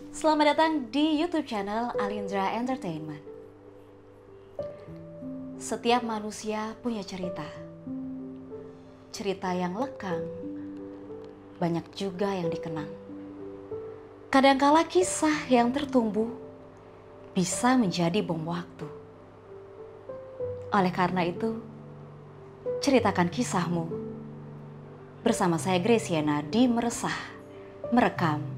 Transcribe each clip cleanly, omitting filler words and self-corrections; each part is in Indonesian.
Selamat datang di YouTube channel Alindra Entertainment. Setiap manusia punya cerita. Cerita yang lekang, banyak juga yang dikenang. Kadangkala kisah yang tertumbuh bisa menjadi bom waktu. Oleh karena itu, ceritakan kisahmu. Bersama saya Graciana di Meresah, merekam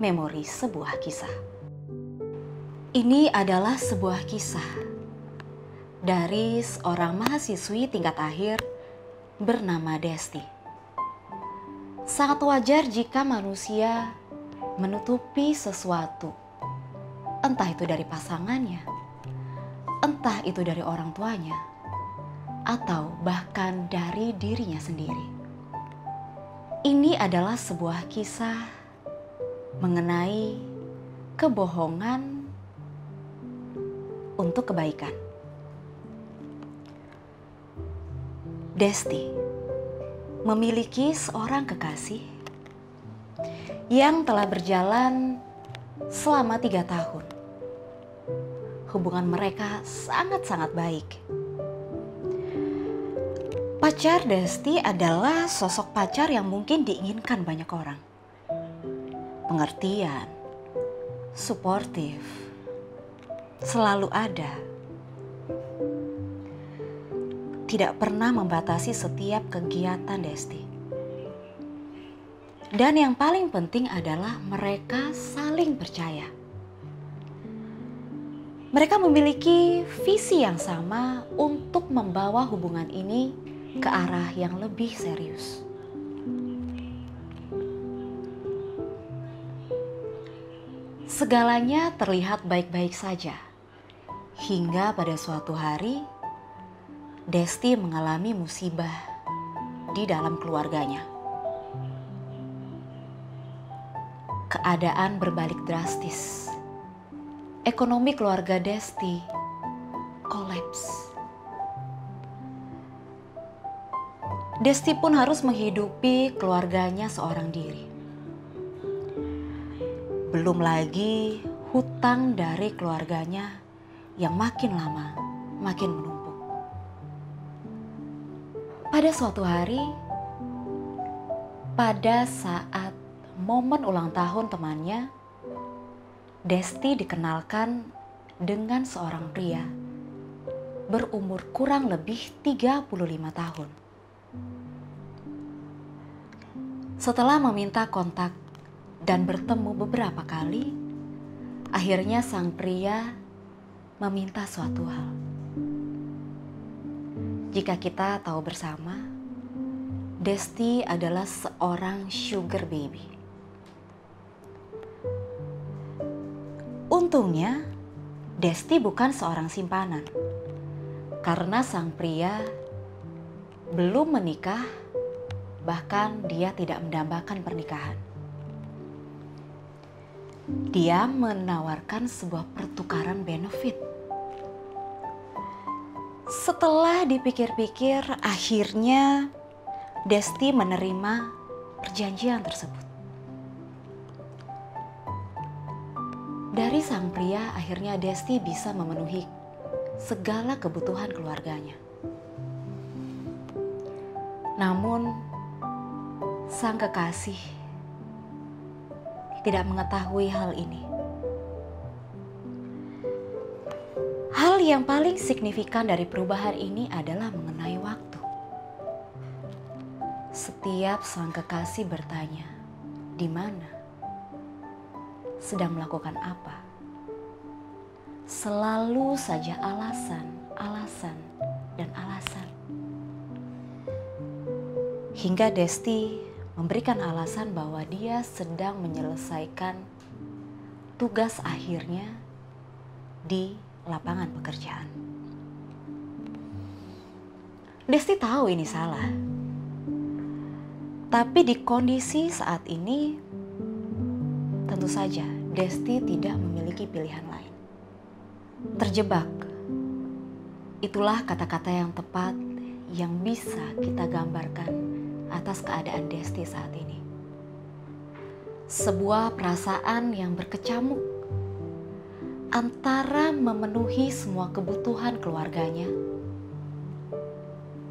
memori sebuah kisah. Ini adalah sebuah kisah dari seorang mahasiswi tingkat akhir bernama Desti. Sangat wajar jika manusia menutupi sesuatu, entah itu dari pasangannya, entah itu dari orang tuanya, atau bahkan dari dirinya sendiri. Ini adalah sebuah kisah mengenai kebohongan untuk kebaikan. Desti memiliki seorang kekasih yang telah berjalan selama 3 tahun. Hubungan mereka sangat-sangat baik. Pacar Desti adalah sosok pacar yang mungkin diinginkan banyak orang. Pengertian, suportif, selalu ada. Tidak pernah membatasi setiap kegiatan Desti. Dan yang paling penting adalah mereka saling percaya. Mereka memiliki visi yang sama untuk membawa hubungan ini ke arah yang lebih serius. Segalanya terlihat baik-baik saja, hingga pada suatu hari Desti mengalami musibah di dalam keluarganya. Keadaan berbalik drastis. Ekonomi keluarga Desti kolaps. Desti pun harus menghidupi keluarganya seorang diri. Belum lagi hutang dari keluarganya yang makin lama makin menumpuk. Pada suatu hari, pada saat momen ulang tahun temannya, Desti dikenalkan dengan seorang pria berumur kurang lebih 35 tahun. Setelah meminta kontak dan bertemu beberapa kali, akhirnya sang pria meminta suatu hal. Jika kita tahu bersama, Desti adalah seorang sugar baby. Untungnya, Desti bukan seorang simpanan, karena sang pria belum menikah, bahkan dia tidak mendambakan pernikahan. Dia menawarkan sebuah pertukaran benefit. Setelah dipikir-pikir, akhirnya Desti menerima perjanjian tersebut. Dari sang pria, akhirnya Desti bisa memenuhi segala kebutuhan keluarganya. Namun, sang kekasih tidak mengetahui hal ini. Hal yang paling signifikan dari perubahan ini adalah mengenai waktu. Setiap sang kekasih bertanya, di mana? Sedang melakukan apa? Selalu saja alasan, alasan, dan alasan. Hingga Desti memberikan alasan bahwa dia sedang menyelesaikan tugas akhirnya di lapangan pekerjaan. Desti tahu ini salah. Tapi di kondisi saat ini, tentu saja Desti tidak memiliki pilihan lain. Terjebak. Itulah kata-kata yang tepat yang bisa kita gambarkan atas keadaan Desti saat ini. sebuah perasaan yang berkecamuk antara memenuhi semua kebutuhan keluarganya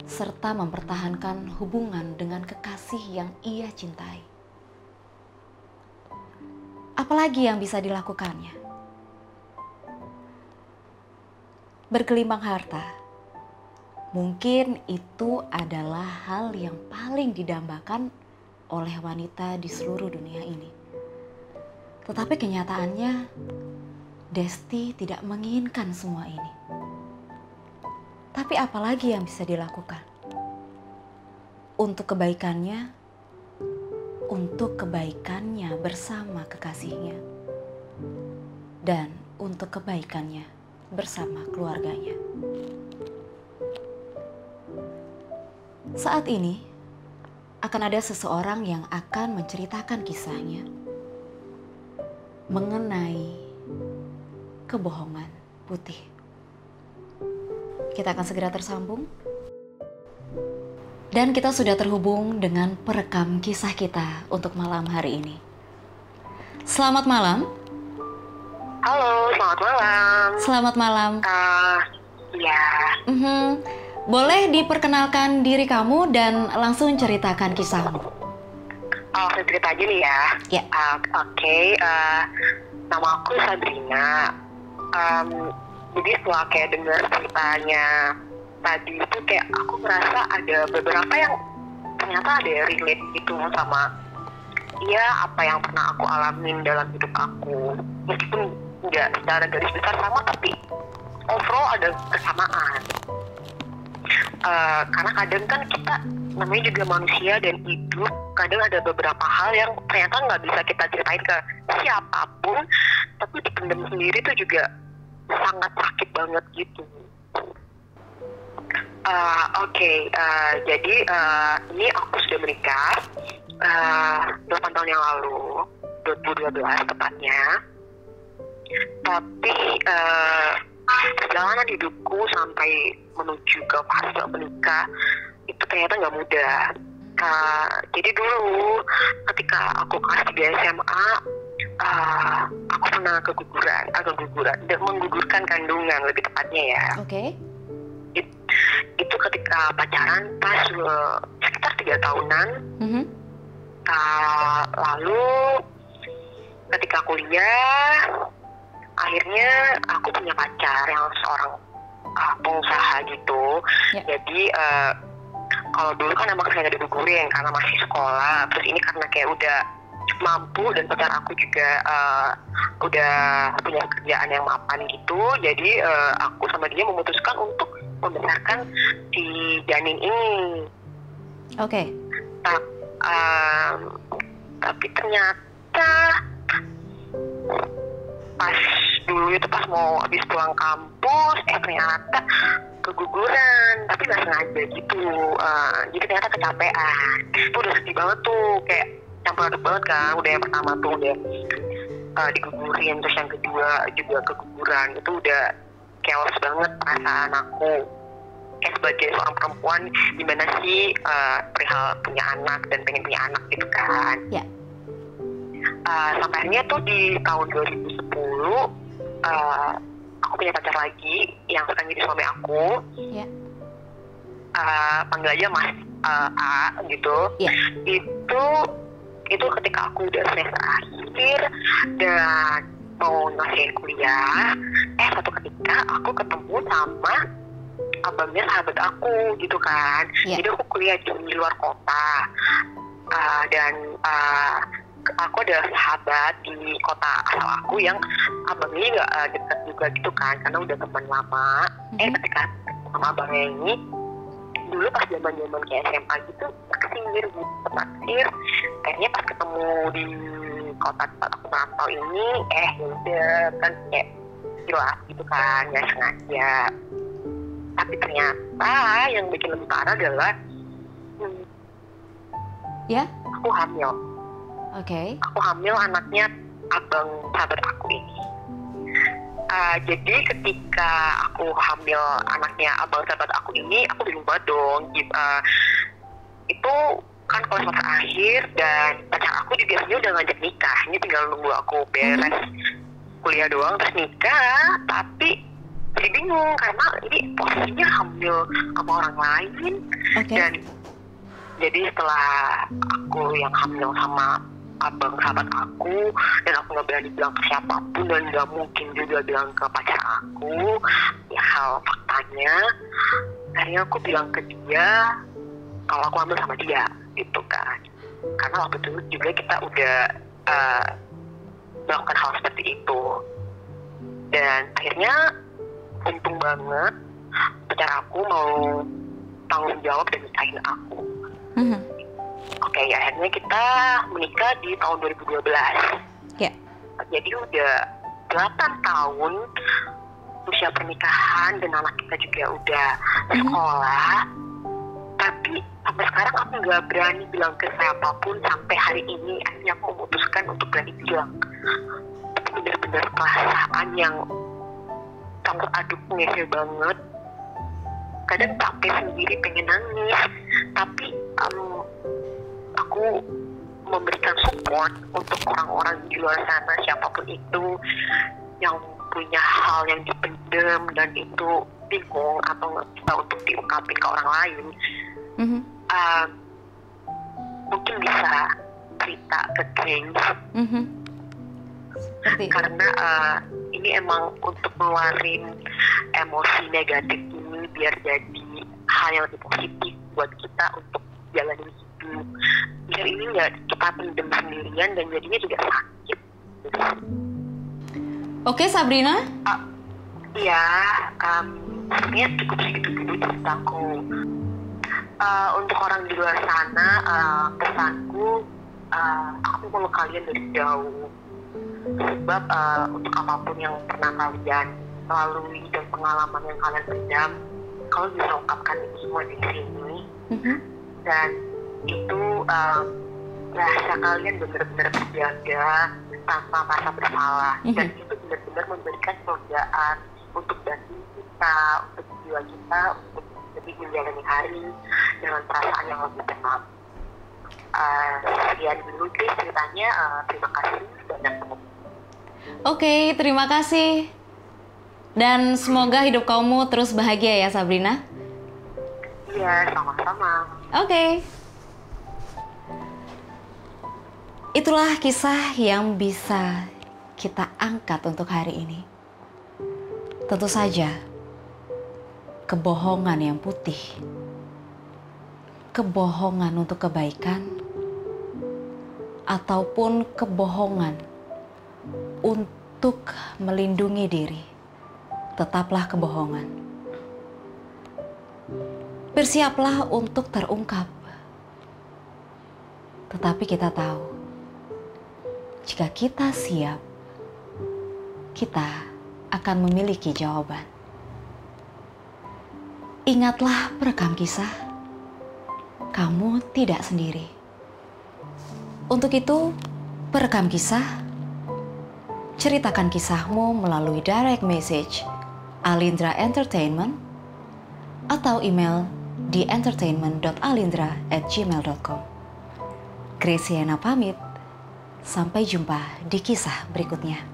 serta mempertahankan hubungan dengan kekasih yang ia cintai. Apalagi yang bisa dilakukannya? Bergelimang harta, mungkin itu adalah hal yang paling didambakan oleh wanita di seluruh dunia ini. Tetapi kenyataannya, Desti tidak menginginkan semua ini. Tapi apalagi yang bisa dilakukan? Untuk kebaikannya bersama kekasihnya, dan untuk kebaikannya bersama keluarganya. Saat ini akan ada seseorang yang akan menceritakan kisahnya mengenai kebohongan putih. Kita akan segera tersambung. Dan kita sudah terhubung dengan perekam kisah kita untuk malam hari ini. Selamat malam. Halo, selamat malam. Selamat malam. Ya. Boleh diperkenalkan diri kamu dan langsung ceritakan kisahmu. Saya cerita aja nih ya. Ya. Oke. Nama aku Sabrina. Jadi setelah kayak dengar ceritanya tadi itu kayak aku merasa ada beberapa yang ternyata ada relate gitu sama apa yang pernah aku alamin dalam hidup aku. Meskipun nggak secara garis besar sama, tapi overall ada kesamaan. Karena kadang kan kita namanya juga manusia dan hidup, kadang ada beberapa hal yang ternyata nggak bisa kita ceritain ke siapapun, tapi dipendam sendiri tuh juga sangat sakit banget gitu. Jadi ini aku sudah menikah 8 tahun yang lalu, 2012 tepatnya. Tapi perjalanan hidupku sampai menuju ke fase menikah itu ternyata nggak mudah. Jadi dulu ketika aku kelas 3 SMA, aku pernah keguguran dan menggugurkan kandungan lebih tepatnya ya. Oke. Itu ketika pacaran pas sekitar 3 tahunan. Lalu ketika kuliah, akhirnya aku punya pacar yang seorang pengusaha gitu. Jadi kalau dulu kan emang saya nggak digugurin karena masih sekolah. Terus ini karena kayak udah mampu dan pacar aku juga udah punya kerjaan yang mapan gitu. Jadi aku sama dia memutuskan untuk membesarkan si janin ini. Oke. Tapi ternyata pas dulu itu pas mau habis pulang kampus, ternyata keguguran, tapi nggak sengaja gitu. Jadi ternyata kecapean. Itu udah sedih banget tuh, kayak campur aduk banget kan. Udah yang pertama tuh udah digugurin, terus yang kedua juga keguguran. Itu udah chaos banget perasaan aku. Kayak sebagai seorang perempuan, gimana sih perihal punya anak dan pengen punya anak gitu kan. Ya. Sampai akhirnya tuh di tahun 2010 aku punya pacar lagi yang sekarang jadi suami aku. Ya. Panggil aja Mas A gitu. Ya. Itu ketika aku udah semester akhir dan mau ngasihin kuliah, satu ketika aku ketemu sama abangnya sahabat aku gitu kan. Jadi aku kuliah di luar kota, dan aku ada sahabat di kota asal aku yang abangnya nggak dekat juga gitu kan, karena udah teman lama. Ketika sama abangnya ini dulu pas zaman kayak SMA gitu naksir. Akhirnya pas ketemu di kota tempat aku merantau ini, udah kan kayak jelas gitu kan, nggak sengaja. Tapi ternyata yang bikin lebih parah adalah aku hamil. Oke. Aku hamil anaknya abang sahabat aku ini. Jadi ketika aku hamil anaknya abang sahabat aku ini, aku bingung banget dong. Itu kan kalau semester akhir dan pacar aku juga sebenarnya udah ngajak nikah, ini tinggal nunggu aku beres kuliah doang terus nikah. Tapi jadi bingung karena ini posisinya hamil sama orang lain. Dan jadi setelah aku yang hamil sama abang sahabat aku, dan aku nggak berani bilang ke siapapun dan nggak mungkin juga bilang ke pacar aku, ya hal faktanya akhirnya aku bilang ke dia kalau aku hamil sama dia gitu kan. Karena waktu itu juga kita udah melakukan hal seperti itu. Dan akhirnya untung banget pacar aku mau tanggung jawab dan nikahin aku. Oke, ya akhirnya kita menikah di tahun 2012. Yeah. Jadi udah 8 tahun usia pernikahan dan anak kita juga udah sekolah. Tapi sampai sekarang aku nggak berani bilang ke siapapun. Sampai hari ini akhirnya aku memutuskan untuk berani bilang. Benar-benar perasaan yang campur aduk ngese banget. Kadang capek sendiri, pengen nangis, tapi aku memberikan support untuk orang-orang di luar sana, siapapun itu yang punya hal yang dipendam dan itu bingung atau nggak bisa untuk diungkapin ke orang lain. Mungkin bisa cerita ke James. Karena ini emang untuk ngeluarin emosi negatif ini biar jadi hal yang lebih positif buat kita untuk jalanin hidup. Biar ini nggak kita pendem sendirian dan jadinya juga sakit. Oke, Sabrina? Iya, sebenarnya cukup segitu dulu ceritaku. Untuk orang di luar sana, pesanku, aku mau kalian dari jauh. Sebab untuk apapun yang pernah kalian lalui dan pengalaman yang kalian pendam, kalian bisa ungkapkan itu semua di sini. Dan itu rasa kalian benar-benar terjaga tanpa merasa bersalah. Dan itu benar-benar memberikan pekerjaan untuk diri kita, untuk jiwa kita, untuk lebih menjalani hari dengan perasaan yang lebih tenang. Sekian dulu deh ceritanya. Terima kasih banyak teman. Oke, terima kasih. Dan semoga hidup kamu terus bahagia ya, Sabrina. Iya, sama-sama. Oke. Itulah kisah yang bisa kita angkat untuk hari ini. Tentu saja, kebohongan yang putih, kebohongan untuk kebaikan, ataupun kebohongan untuk melindungi diri, tetaplah kebohongan. Bersiaplah untuk terungkap. Tetapi kita tahu, jika kita siap, kita akan memiliki jawaban. Ingatlah perekam kisah, kamu tidak sendiri. Untuk itu, perekam kisah, ceritakan kisahmu melalui direct message Alindra Entertainment atau email di entertainment.alindra@gmail.com. Graciana pamit, sampai jumpa di kisah berikutnya.